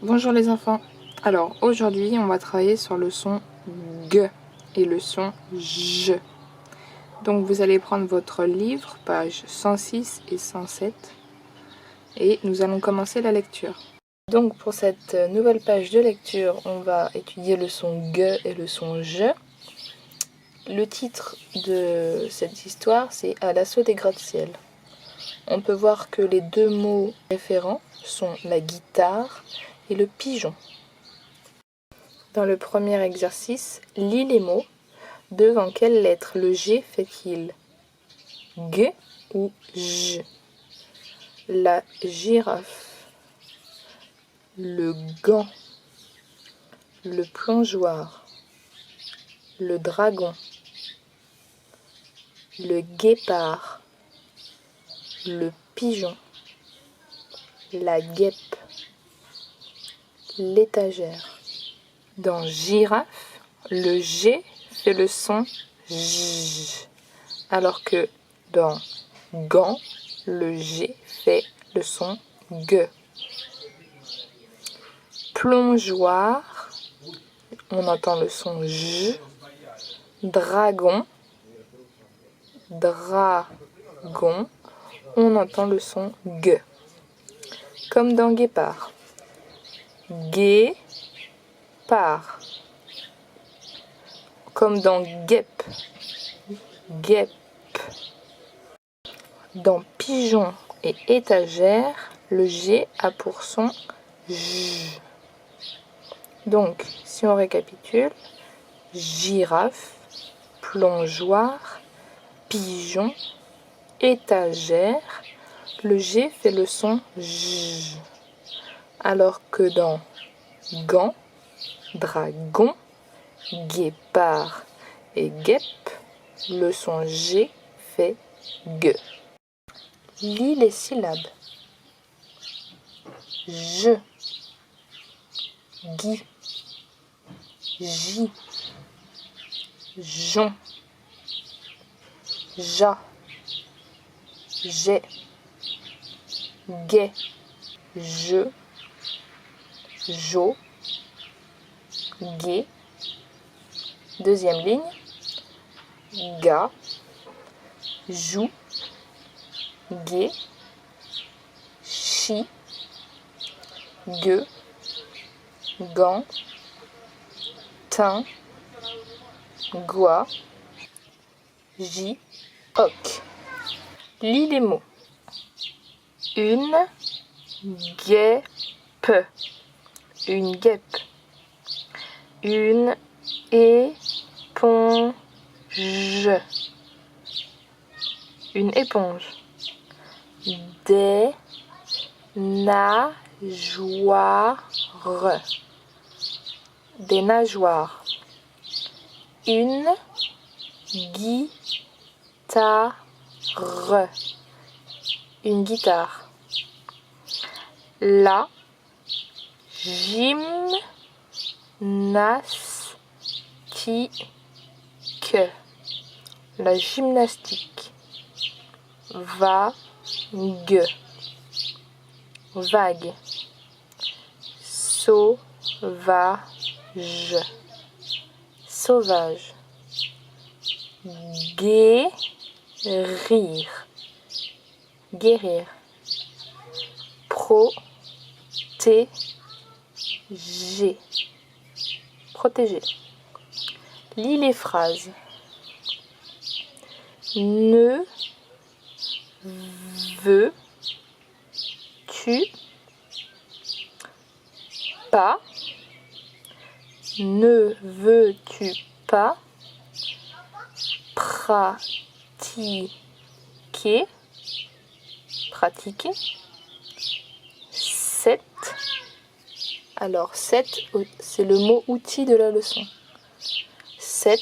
Bonjour les enfants. Alors aujourd'hui on va travailler sur le son G et le son J. Donc vous allez prendre votre livre, pages 106 et 107 et nous allons commencer la lecture. Donc pour cette nouvelle page de lecture, on va étudier le son G et le son J. Le titre de cette histoire c'est À l'assaut des gratte-ciel. On peut voir que les deux mots référents sont la guitare et le pigeon. Dans le premier exercice, lis les mots. Devant quelle lettre le G fait-il? G ou J? La girafe, le gant, le plongeoir, le dragon, le guépard, le pigeon, la guêpe, l'étagère. Dans girafe, le G fait le son J, alors que dans gant, le G fait le son G. Plongeoir, on entend le son J. Dragon, dragon, on entend le son G. Comme dans guépard. Guépard. Comme dans guêpe. Guêpe. Dans pigeon et étagère, le G a pour son J. Donc, si on récapitule, girafe, plongeoir, pigeon, étagère, le G fait le son J. Alors que dans gant, dragon, guépard et guêpe, le son G fait G. Lis les syllabes. Je, gui, j, jon, ja, j'ai, gai, je, jo, gai. Deuxième ligne. Ga, jou, gai, chi, gueux, gant, tin, gua, j, hoc. Lis les mots. Une guêpe. Une guêpe. Une éponge. Une éponge. Des nageoires. Des nageoires. Une guitare. Une guitare. La gymnastique. La gymnastique. Vague. Vague. Sauvage. Sauvage. Guérir. Guérir. Protéger. Protéger. Lis les phrases. Ne veux-tu pas? Ne veux-tu pas pratiquer? Pratiquer. 7. Alors 7, c'est le mot outil de la leçon. 7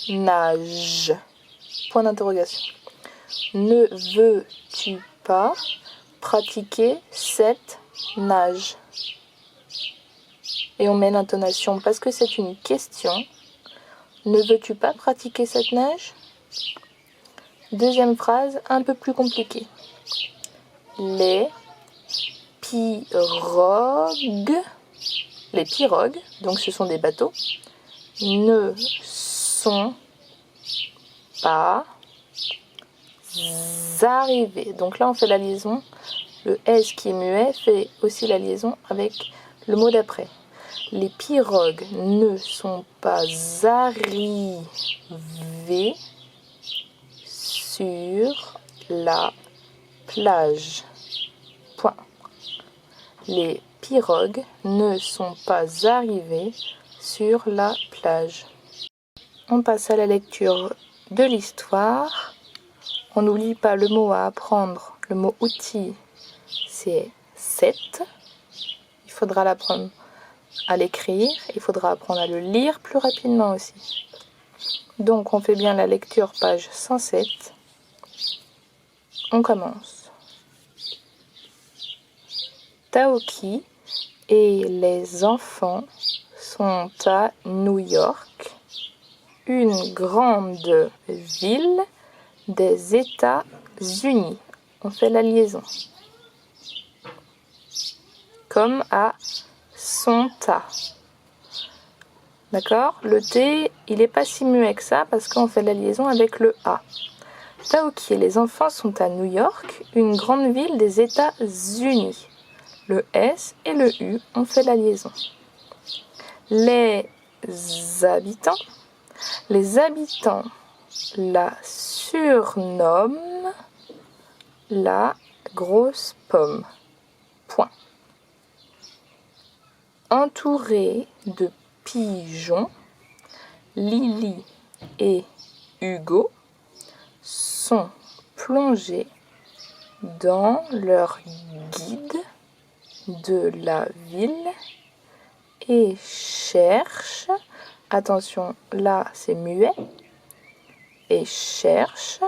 nage. Point d'interrogation. Ne veux-tu pas pratiquer cette nage? Et on met l'intonation parce que c'est une question. Ne veux-tu pas pratiquer cette nage? Deuxième phrase, un peu plus compliquée. Les pirogues Les pirogues, donc ce sont des bateaux, ne sont pas arrivés. Donc là, on fait la liaison. Le S qui est muet fait aussi la liaison avec le mot d'après. Les pirogues ne sont pas arrivées sur la plage. Point. Les pirogues ne sont pas arrivées sur la plage. On passe à la lecture de l'histoire. On n'oublie pas le mot à apprendre. Le mot outil, c'est 7. Il faudra l'apprendre à l'écrire. Il faudra apprendre à le lire plus rapidement aussi. Donc on fait bien la lecture, page 107. On commence. Taoki et les enfants sont à New York, une grande ville des États-Unis. On fait la liaison. Comme à son tas. D'accord? Le T, il n'est pas si muet que ça parce qu'on fait la liaison avec le A. Taoki et les enfants sont à New York, une grande ville des États-Unis. Le S et le U, on fait la liaison. Les habitants la surnomment la grosse pomme. Point. Entourés de pigeons, Lily et Hugo sont plongés dans leur guide de la ville et cherchent, attention là c'est muet, et cherchent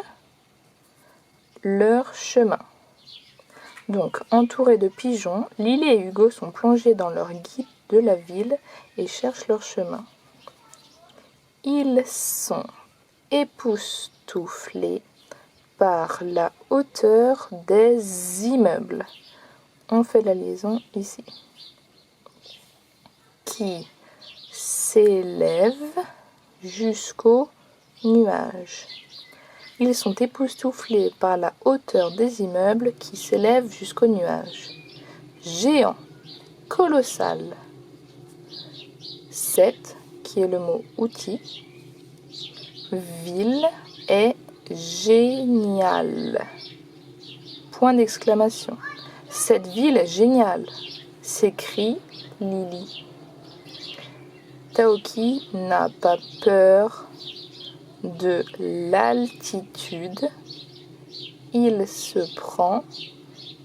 leur chemin. Donc entourés de pigeons, Lily et Hugo sont plongés dans leur guide de la ville et cherchent leur chemin. Ils sont époustouflés par la hauteur des immeubles. On fait la liaison ici. Qui s'élèvent jusqu'aux nuages. Ils sont époustouflés par la hauteur des immeubles qui s'élèvent jusqu'aux nuages. Géant, colossal. 7, qui est le mot outil. Ville est géniale. Point d'exclamation. Cette ville est géniale, s'écrie Lily. Taoki n'a pas peur de l'altitude. Il se prend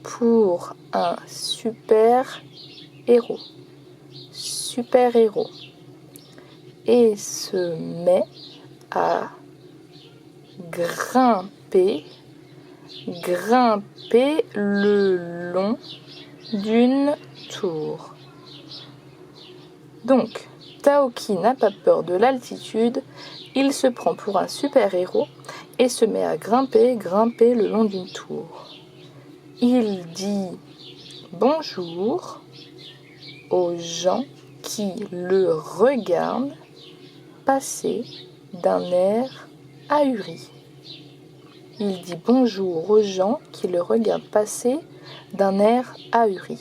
pour un super-héros. Super-héros. Et se met à grimper le long d'une tour. Donc, Taoki n'a pas peur de l'altitude, il se prend pour un super-héros et se met à grimper le long d'une tour. Il dit bonjour aux gens qui le regardent passer d'un air ahuri. Il dit bonjour aux gens qui le regardent passer d'un air ahuri.